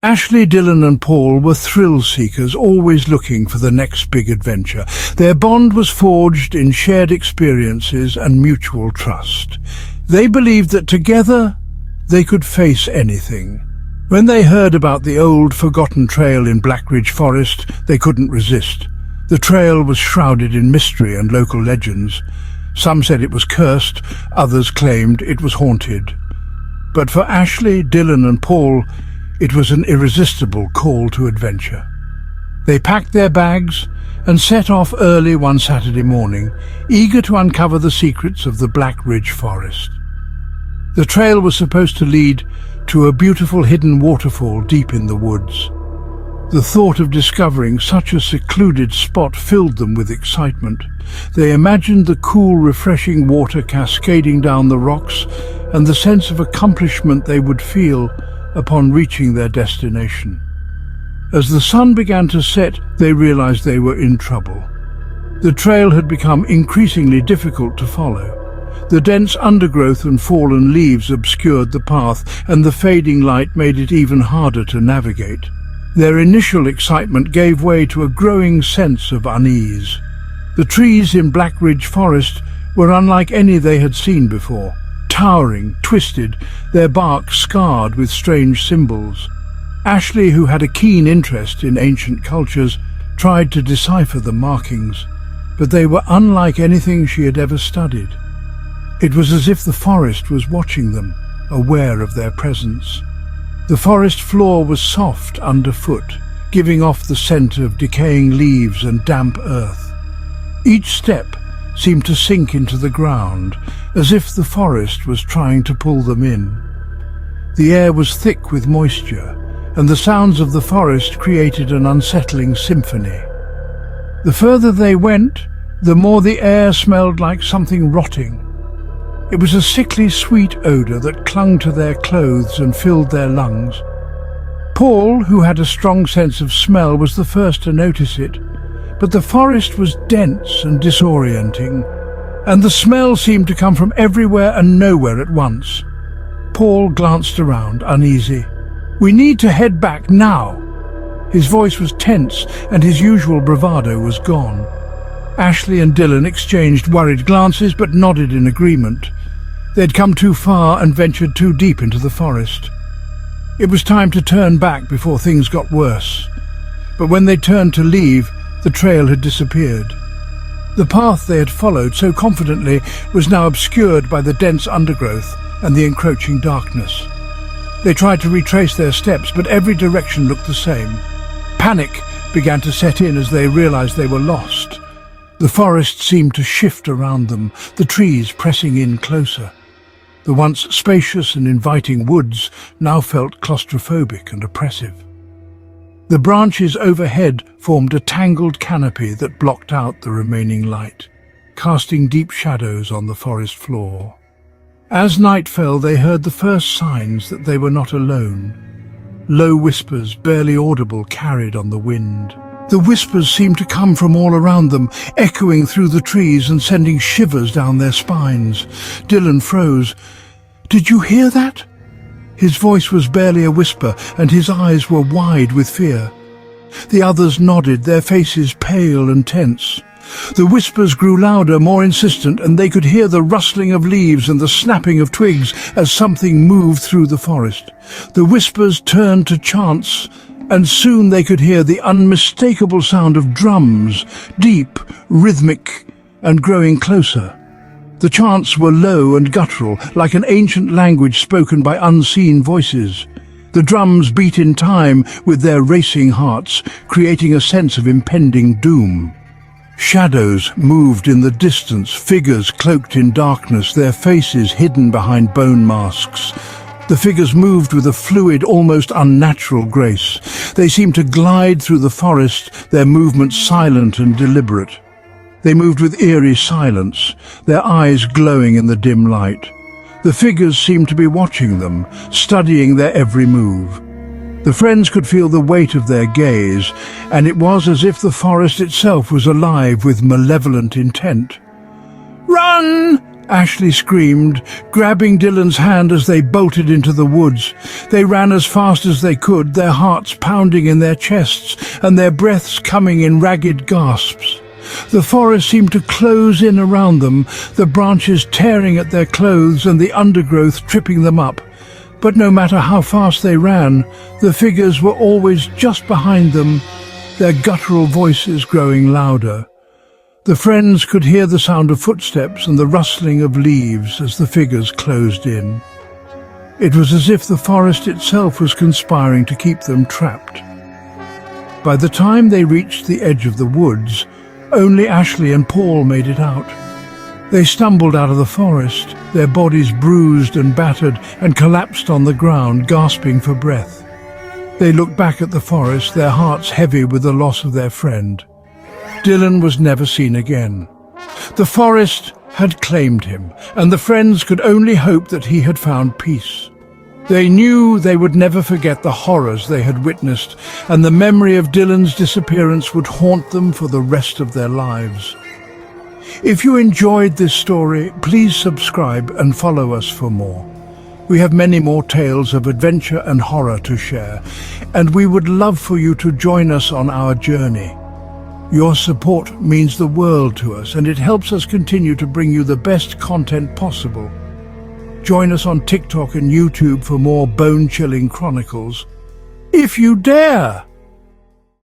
Ashley, Dylan and Paul were thrill-seekers, always looking for the next big adventure. Their bond was forged in shared experiences and mutual trust. They believed that together they could face anything. When they heard about the old, forgotten trail in Blackridge Forest, they couldn't resist. The trail was shrouded in mystery and local legends. Some said it was cursed, others claimed it was haunted. But for Ashley, Dylan and Paul, it was an irresistible call to adventure. They packed their bags and set off early one Saturday morning, eager to uncover the secrets of the Blackridge Forest. The trail was supposed to lead to a beautiful hidden waterfall deep in the woods. The thought of discovering such a secluded spot filled them with excitement. They imagined the cool, refreshing water cascading down the rocks and the sense of accomplishment they would feel upon reaching their destination. As the sun began to set, they realized they were in trouble. The trail had become increasingly difficult to follow. The dense undergrowth and fallen leaves obscured the path, and the fading light made it even harder to navigate. Their initial excitement gave way to a growing sense of unease. The trees in Blackridge Forest were unlike any they had seen before. Towering, twisted, their bark scarred with strange symbols. Ashley, who had a keen interest in ancient cultures, tried to decipher the markings, but they were unlike anything she had ever studied. It was as if the forest was watching them, aware of their presence. The forest floor was soft underfoot, giving off the scent of decaying leaves and damp earth. Each step seemed to sink into the ground, as if the forest was trying to pull them in. The air was thick with moisture, and the sounds of the forest created an unsettling symphony. The further they went, the more the air smelled like something rotting. It was a sickly sweet odour that clung to their clothes and filled their lungs. Paul, who had a strong sense of smell, was the first to notice it, but the forest was dense and disorienting, and the smell seemed to come from everywhere and nowhere at once. Paul glanced around, uneasy. "We need to head back now." His voice was tense, and his usual bravado was gone. Ashley and Dylan exchanged worried glances, but nodded in agreement. They'd come too far and ventured too deep into the forest. It was time to turn back before things got worse. But when they turned to leave, the trail had disappeared. The path they had followed so confidently was now obscured by the dense undergrowth and the encroaching darkness. They tried to retrace their steps, but every direction looked the same. Panic began to set in as they realized they were lost. The forest seemed to shift around them, the trees pressing in closer. The once spacious and inviting woods now felt claustrophobic and oppressive. The branches overhead formed a tangled canopy that blocked out the remaining light, casting deep shadows on the forest floor. As night fell, they heard the first signs that they were not alone. Low whispers, barely audible, carried on the wind. The whispers seemed to come from all around them, echoing through the trees and sending shivers down their spines. Dylan froze. "Did you hear that?" His voice was barely a whisper, and his eyes were wide with fear. The others nodded, their faces pale and tense. The whispers grew louder, more insistent, and they could hear the rustling of leaves and the snapping of twigs as something moved through the forest. The whispers turned to chants, and soon they could hear the unmistakable sound of drums, deep, rhythmic, and growing closer. The chants were low and guttural, like an ancient language spoken by unseen voices. The drums beat in time with their racing hearts, creating a sense of impending doom. Shadows moved in the distance, figures cloaked in darkness, their faces hidden behind bone masks. The figures moved with a fluid, almost unnatural grace. They seemed to glide through the forest, their movements silent and deliberate. They moved with eerie silence, their eyes glowing in the dim light. The figures seemed to be watching them, studying their every move. The friends could feel the weight of their gaze, and it was as if the forest itself was alive with malevolent intent. "Run!" Ashley screamed, grabbing Dylan's hand as they bolted into the woods. They ran as fast as they could, their hearts pounding in their chests and their breaths coming in ragged gasps. The forest seemed to close in around them, the branches tearing at their clothes and the undergrowth tripping them up. But no matter how fast they ran, the figures were always just behind them, their guttural voices growing louder. The friends could hear the sound of footsteps and the rustling of leaves as the figures closed in. It was as if the forest itself was conspiring to keep them trapped. By the time they reached the edge of the woods, only Ashley and Paul made it out. They stumbled out of the forest, their bodies bruised and battered, and collapsed on the ground, gasping for breath. They looked back at the forest, their hearts heavy with the loss of their friend. Dylan was never seen again. The forest had claimed him, and the friends could only hope that he had found peace. They knew they would never forget the horrors they had witnessed, and the memory of Dylan's disappearance would haunt them for the rest of their lives. If you enjoyed this story, please subscribe and follow us for more. We have many more tales of adventure and horror to share, and we would love for you to join us on our journey. Your support means the world to us, and it helps us continue to bring you the best content possible. Join us on TikTok and YouTube for more bone-chilling chronicles. If you dare!